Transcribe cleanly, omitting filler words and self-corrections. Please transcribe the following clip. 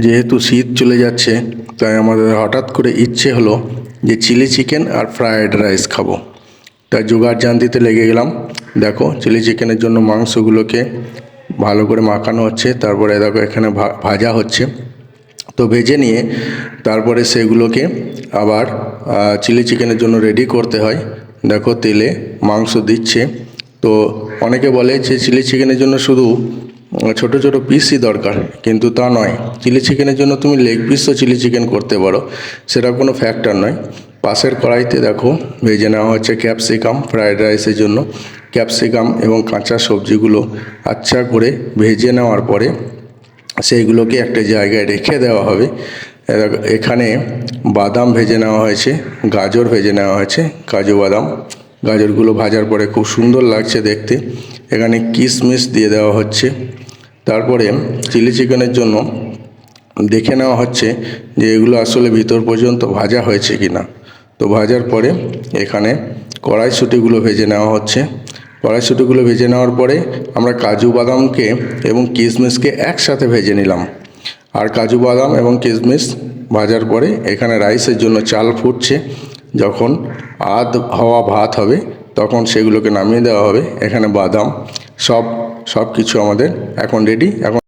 যেহেতু শীত চলে যাচ্ছে তাই আমাদের হঠাৎ করে ইচ্ছে হলো যে চিলি চিকেন আর ফ্রায়েড রাইস খাবো। তাই জোগাড় জান্তিতে লেগে গেলাম। দেখো চিলি চিকেনের জন্য মাংসগুলোকে ভালো করে মাখানো হচ্ছে, তারপরে দেখো এখানে ভাজা হচ্ছে। তো ভেজে নিয়ে তারপরে সেগুলোকে আবার চিলি চিকেনের জন্য রেডি করতে হয়। দেখো তেলে মাংস দিচ্ছে। তো অনেকে বলে যে চিলি চিকেনের জন্য শুধু ছোট ছোট পিসই দরকার, কিন্তু তা নয়। চিলি চিকেনের জন্য তুমি লেগ পিসও চিলি চিকেন করতে পারো, সেটা কোনো ফ্যাক্টর নয়। পাশের কড়াইতে দেখো ভেজে নেওয়া হচ্ছে ক্যাপসিকাম। ফ্রায়েড রাইসের জন্য ক্যাপসিকাম এবং কাঁচা সবজিগুলো আচ্ছা করে ভেজে নেওয়ার পরে সেইগুলোকে একটা জায়গায় রেখে দেওয়া হবে। এখানে বাদাম ভেজে নেওয়া হয়েছে, গাজর ভেজে নেওয়া হয়েছে, কাজু বাদাম। গাজরগুলো ভাজার পরে খুব সুন্দর লাগছে দেখতে। এখানে কিশমিশ দিয়ে দেওয়া হচ্ছে। তারপরে চিলি চিকেনের জন্য দেখে নেওয়া হচ্ছে যে এগুলো আসলে ভিতর পর্যন্ত ভাজা হয়েছে কি না। তো ভাজার পরে এখানে কড়াইশুঁটিগুলো ভেজে নেওয়া হচ্ছে। কড়াইশুঁটিগুলো ভেজে নেওয়ার পরে আমরা কাজু বাদামকে এবং কিশমিশকে একসাথে ভেজে নিলাম। আর কাজু বাদাম এবং কিশমিশ ভাজার পরে এখানে রাইসের জন্য চাল ফুটছে। যখন আধ হওয়া ভাত হবে তখন সেগুলোকে নামিয়ে দেওয়া হবে। এখানে বাদাম সব কিছু আমাদের এখন রেডি। এখন